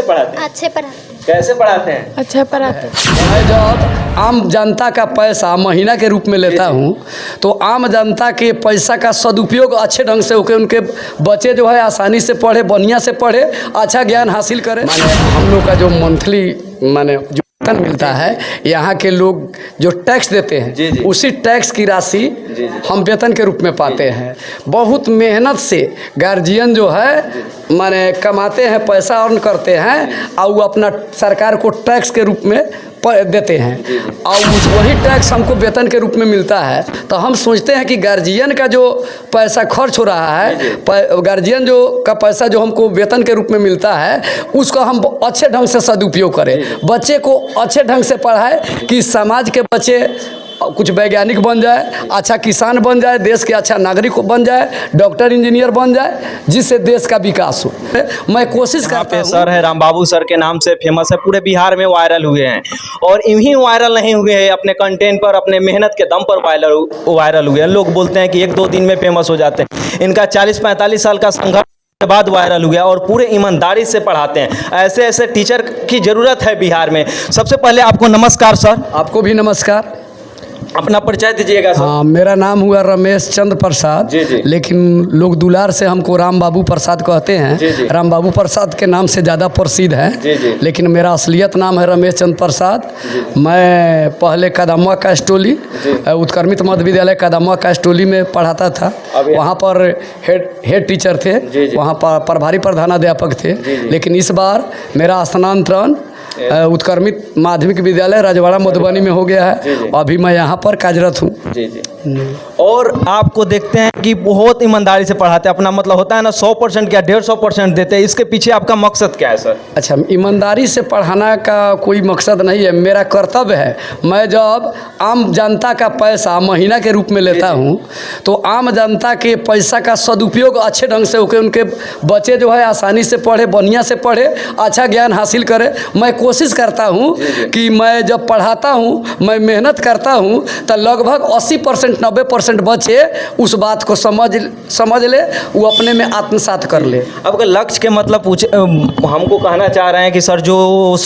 कैसे पढ़ाते हैं? अच्छे पढ़ाते हैं। कैसे पढ़ाते हैं? अच्छा पढ़ाते हैं। मैं जब आम जनता का पैसा महीना के रूप में लेता हूँ तो आम जनता के पैसा का सदुपयोग अच्छे ढंग से होकर उनके बच्चे जो है आसानी से पढ़े, बढ़िया से पढ़े, अच्छा ज्ञान हासिल करें। माने हम लोग का जो मंथली माने जो वेतन मिलता है, यहाँ के लोग जो टैक्स देते हैं उसी टैक्स की राशि हम वेतन के रूप में पाते हैं। बहुत मेहनत से गार्जियन जो है माने कमाते हैं, पैसा अर्न करते हैं और वो अपना सरकार को टैक्स के रूप में देते हैं और वही टैक्स हमको वेतन के रूप में मिलता है। तो हम सोचते हैं कि गार्जियन का जो पैसा खर्च हो रहा है, गार्जियन जो का पैसा जो हमको वेतन के रूप में मिलता है उसका हम अच्छे ढंग से सदुपयोग करें, बच्चे को अच्छे ढंग से पढ़ाएं कि समाज के बच्चे कुछ वैज्ञानिक बन जाए, अच्छा किसान बन जाए, देश के अच्छा नागरिक बन जाए, डॉक्टर इंजीनियर बन जाए, जिससे देश का विकास हो। मैं कोशिश करता हूँ। सर है रामबाबू सर के नाम से फेमस है, पूरे बिहार में वायरल हुए हैं और इन्हीं वायरल नहीं हुए हैं, अपने कंटेंट पर अपने मेहनत के दम पर वायरल हुए हैं। लोग बोलते हैं कि 1-2 दिन में फेमस हो जाते हैं। इनका 40-45 साल का संघर्ष के बाद वायरल हुआ और पूरे ईमानदारी से पढ़ाते हैं। ऐसे ऐसे टीचर की ज़रूरत है बिहार में। सबसे पहले आपको नमस्कार सर। आपको भी नमस्कार। अपना परिचय दीजिएगा सर। हाँ, मेरा नाम हुआ रमेश चंद्र प्रसाद, लेकिन लोग दुलार से हमको राम बाबू प्रसाद कहते हैं। राम बाबू प्रसाद के नाम से ज़्यादा प्रसिद्ध है, लेकिन मेरा असलियत नाम है रमेश चंद्र प्रसाद। मैं पहले कदमवा कास्टोली उत्क्रमित मध्य विद्यालय कदमवा कास्टोली में पढ़ाता था। वहाँ पर हेड टीचर थे, वहाँ पर प्रभारी प्रधानाध्यापक थे। लेकिन इस बार मेरा स्थानांतरण उत्क्रमित माध्यमिक विद्यालय राजवाड़ा मधुबनी में हो गया है। अभी मैं यहाँ पर कार्यरत हूँ। और आपको देखते हैं कि बहुत ईमानदारी से पढ़ाते हैं। अपना मतलब होता है ना 100% क्या 150% देते हैं। इसके पीछे आपका मकसद क्या है सर? अच्छा, ईमानदारी से पढ़ाना का कोई मकसद नहीं है, मेरा कर्तव्य है। मैं जब आम जनता का पैसा महीना के रूप में लेता हूँ तो आम जनता के पैसा का सदुपयोग अच्छे ढंग से होकर उनके बच्चे जो है आसानी से पढ़े, बढ़िया से पढ़े, अच्छा ज्ञान हासिल करें। मैं कोशिश करता हूँ कि मैं जब पढ़ाता हूँ, मैं मेहनत करता हूँ तो लगभग 80% 90% बच्चे उस बात को समझ ले, वो अपने में आत्मसात कर ले। आपका लक्ष्य के मतलब हमको कहना चाह रहे हैं कि सर जो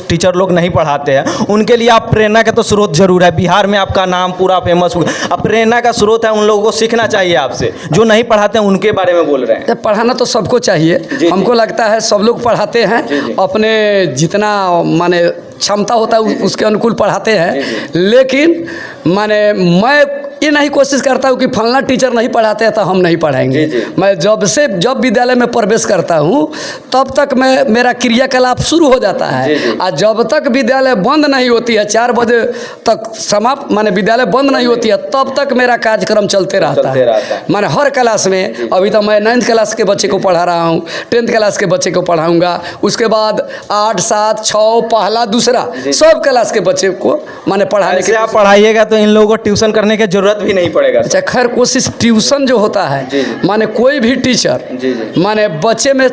टीचर लोग नहीं पढ़ाते हैं उनके लिए आप प्रेरणा का तो स्रोत जरूर है। बिहार में आपका नाम पूरा फेमस हुआ, अब प्रेरणा का स्रोत है, उन लोगों को सीखना चाहिए आपसे। जो नहीं पढ़ाते हैं उनके बारे में बोल रहे हैं। पढ़ाना तो सबको चाहिए। हमको लगता है सब लोग पढ़ाते हैं, अपने जितना माने क्षमता होता है उसके अनुकूल पढ़ाते हैं। लेकिन माने मैं ये नहीं कोशिश करता हूँ कि फलना टीचर नहीं पढ़ाते हैं तो हम नहीं पढ़ाएंगे। मैं जब विद्यालय में प्रवेश करता हूँ तब तक मेरा क्रियाकलाप शुरू हो जाता है। और जब तक विद्यालय बंद नहीं होती है, 4 बजे तक समाप्त माने विद्यालय बंद नहीं होती है, तब तक मेरा कार्यक्रम चलते रहता है। माने हर क्लास में, अभी तो मैं 9th क्लास के बच्चे को पढ़ा रहा हूँ, 10th क्लास के बच्चे को पढ़ाऊँगा, उसके बाद 8, 7, 6, पहला, दूसरा सब क्लास के बच्चे को माने पढ़ाने के। आप पढ़ाइएगा तो इन लोगों को ट्यूशन करने की जरूरत भी नहीं पड़ेगा। अच्छा, खैर कोशिश ट्यूशन जो होता है माने कोई भी टीचर माने बच्चे में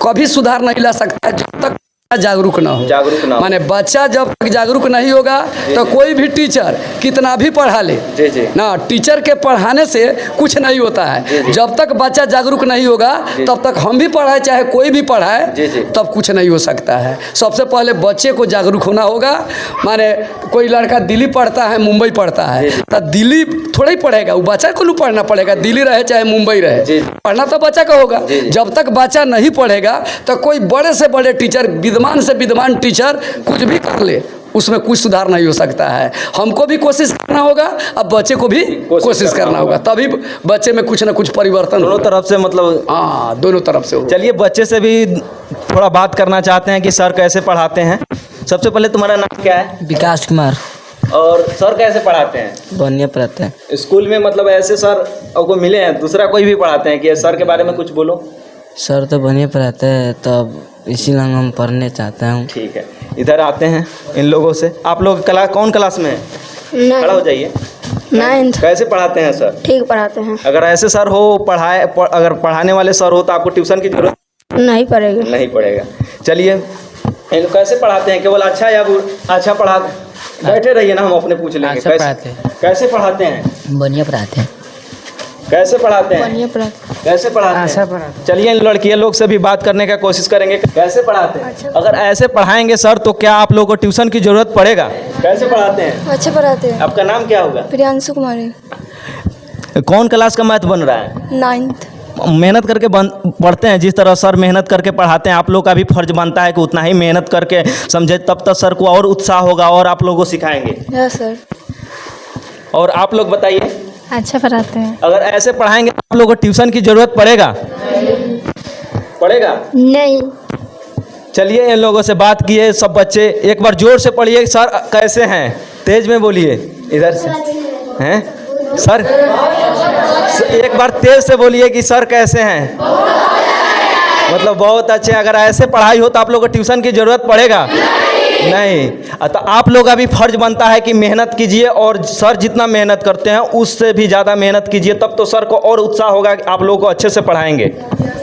कभी सुधार नहीं ला सकता है जब तक जागरूक ना हो। माने बच्चा जब तक जागरूक नहीं होगा तो कोई भी टीचर कितना भी पढ़ा ले ना, टीचर के पढ़ाने से कुछ नहीं होता है। जब तक बच्चा जागरूक नहीं होगा तब तक हम भी पढ़ाए चाहे कोई भी पढ़ाए, तब कुछ नहीं हो सकता है। सबसे पहले बच्चे को जागरूक होना होगा। माने कोई लड़का दिल्ली पढ़ता है, मुंबई पढ़ता है, तो दिल्ली थोड़ा ही पढ़ेगा, वो बच्चा को नहीं पढ़ना पड़ेगा, दिल्ली रहे चाहे मुंबई रहे, पढ़ना तो बच्चा का होगा। जब तक बच्चा नहीं पढ़ेगा तो कोई बड़े से बड़े टीचर, विद्वान से विद्वान टीचर कुछ भी कर ले, उसमें कुछ सुधार नहीं हो सकता है। हमको भी कोशिश करना होगा, अब बच्चे को भी कोशिश करना होगा, तभी बच्चे में कुछ ना कुछ परिवर्तन दोनों तरफ से। मतलब हाँ, दोनों तरफ से। चलिए बच्चे से भी थोड़ा बात करना चाहते हैं कि सर कैसे पढ़ाते हैं। सबसे पहले तुम्हारा नाम क्या है? विकास कुमार। और सर कैसे पढ़ाते हैं? बढ़िया पढ़ाते हैं। स्कूल में मतलब ऐसे सर आपको मिले हैं, दूसरा कोई भी पढ़ाते हैं कि सर के बारे में कुछ बोलो। सर तो बढ़िया पढ़ाते हैं, तब इसीलिए हम पढ़ने चाहते हैं। ठीक है, इधर आते हैं इन लोगों से। आप लोग कौन क्लास में है? खड़ा हो जाइए। 9th। कैसे पढ़ाते हैं सर? ठीक पढ़ाते हैं। अगर ऐसे सर हो अगर पढ़ाने वाले सर हो तो आपको ट्यूशन की जरूरत नहीं पड़ेगा। चलिए, इन कैसे पढ़ाते हैं? केवल अच्छा या अच्छा पढ़ा? बैठे रहिए ना, हम अपने पूछ लेंगे। कैसे पढ़ाते हैं? बढ़िया पढ़ाते हैं। कैसे पढ़ाते हैं? बढ़िया पढ़ाते कैसे पढ़ाते हैं? चलिए इन लड़कियों लोग से भी बात करने का कोशिश करेंगे। कैसे पढ़ाते हैं? अगर ऐसे पढ़ाएंगे सर तो क्या आप लोगों को ट्यूशन की जरूरत पड़ेगा? कैसे पढ़ाते हैं? अच्छे पढ़ाते हैं। आपका नाम क्या होगा? प्रियांशु कुमारी। कौन क्लास का मैथ बन रहा है? 9th। मेहनत करके पढ़ते हैं, जिस तरह सर मेहनत करके पढ़ाते हैं आप लोग का भी फर्ज बनता है कि उतना ही मेहनत करके समझे, तब तक सर को और उत्साह होगा और आप लोगों को सिखाएंगे। Yes sir. और आप लोग बताइए, अच्छा पढ़ाते हैं। अगर ऐसे पढ़ाएंगे तो आप लोगों को ट्यूशन की जरूरत पड़ेगा? पड़ेगा? नहीं। चलिए इन लोगों से बात किए सब बच्चे, एक बार जोर से पढ़िए सर कैसे हैं, तेज में बोलिए, इधर से हैं सर, एक बार तेज से बोलिए कि सर कैसे हैं। मतलब बहुत अच्छे। अगर ऐसे पढ़ाई हो तो आप लोगों को ट्यूशन की जरूरत पड़ेगा? नहीं। तो आप लोग का भी फर्ज बनता है कि मेहनत कीजिए और सर जितना मेहनत करते हैं उससे भी ज़्यादा मेहनत कीजिए, तब तो सर को और उत्साह होगा कि आप लोगों को अच्छे से पढ़ाएंगे।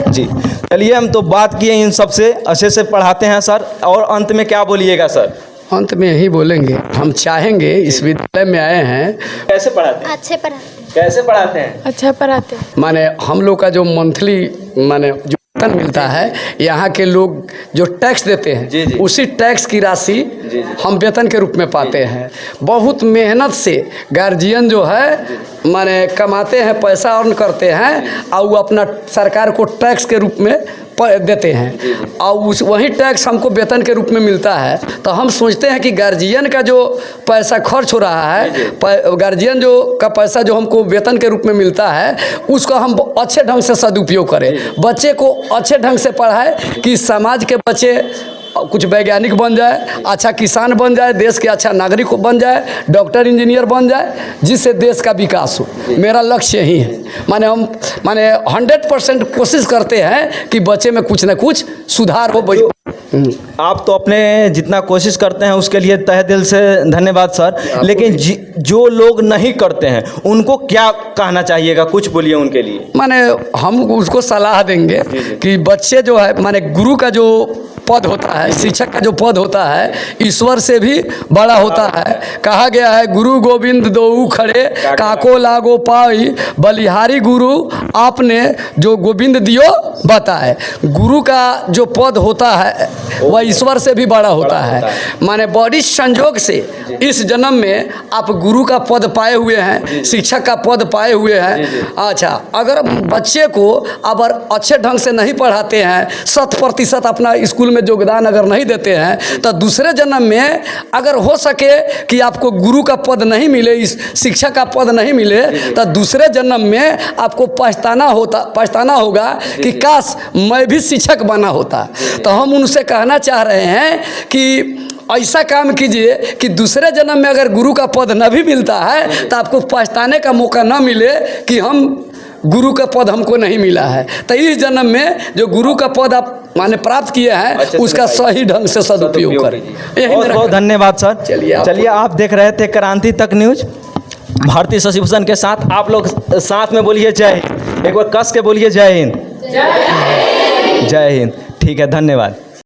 जी चलिए, हम तो बात किए इन सब से, अच्छे से पढ़ाते हैं सर। और अंत में क्या बोलिएगा सर? अंत में यही बोलेंगे, हम चाहेंगे इस विद्यालय में आए हैं। कैसे पढ़ाते हैं? अच्छे पढ़ाते हैं। कैसे पढ़ाते हैं? अच्छा पढ़ाते हैं। माने हम लोग का जो मंथली माने जो वेतन मिलता है, यहाँ के लोग जो टैक्स देते हैं जी, जी। उसी टैक्स की राशि जी। हम वेतन के रूप में पाते हैं। बहुत मेहनत से गार्जियन जो है माने कमाते हैं, पैसा अर्न करते हैं और वो अपना सरकार को टैक्स के रूप में देते हैं और उस वही टैक्स हमको वेतन के रूप में मिलता है। तो हम सोचते हैं कि गार्जियन का जो पैसा खर्च हो रहा है, गार्जियन जो का पैसा जो हमको वेतन के रूप में मिलता है, उसको हम अच्छे ढंग से सदुपयोग करें, बच्चे को अच्छे ढंग से पढ़ाएं कि समाज के बच्चे कुछ वैज्ञानिक बन जाए, अच्छा किसान बन जाए, देश के अच्छा नागरिक बन जाए, डॉक्टर इंजीनियर बन जाए, जिससे देश का विकास हो। मेरा लक्ष्य यही है। माने हम 100% कोशिश करते हैं कि बच्चे में कुछ न कुछ सुधार हो। आप तो अपने जितना कोशिश करते हैं उसके लिए तहे दिल से धन्यवाद सर। लेकिन जो लोग नहीं करते हैं उनको क्या कहना चाहिएगा? कुछ बोलिए उनके लिए। माने हम उसको सलाह देंगे कि बच्चे जो है, माने गुरु का जो पद होता है, शिक्षक का जो पद होता है, ईश्वर से भी बड़ा होता है। कहा गया है, गुरु गोविंद दोऊ खड़े, काको लागो पाई, बलिहारी गुरु आपने जो गोविंद दियो बताए। गुरु का जो पद होता है वह ईश्वर से भी बड़ा होता है। माने बड़ी संजोग से इस जन्म में आप गुरु का पद पाए हुए हैं, शिक्षक का पद पाए हुए हैं। अच्छा, अगर बच्चे को अगर अच्छे ढंग से नहीं पढ़ाते हैं, 100% अपना स्कूल में योगदान अगर नहीं देते हैं, तो दूसरे जन्म में अगर हो सके कि आपको गुरु का पद नहीं मिले, इस शिक्षक का पद नहीं मिले, तो दूसरे जन्म में आपको पछताना होगा कि काश मैं भी शिक्षक बना होता। तो हम उनसे कहना चाह रहे हैं कि ऐसा काम कीजिए कि दूसरे जन्म में अगर गुरु का पद न भी मिलता है तो आपको पछताने का मौका न मिले कि हम गुरु का पद हमको नहीं मिला है। तो इस जन्म में जो गुरु का पद आप माने प्राप्त किए हैं उसका सही ढंग से सदुपयोग करें। बहुत बहुत धन्यवाद सर। चलिए आप देख रहे थे क्रांति तक न्यूज भारतीय शशिभूषण के साथ। आप लोग साथ में बोलिए जय हिंद, एक बार कस के बोलिए जय हिंद। जय हिंद। ठीक है, धन्यवाद।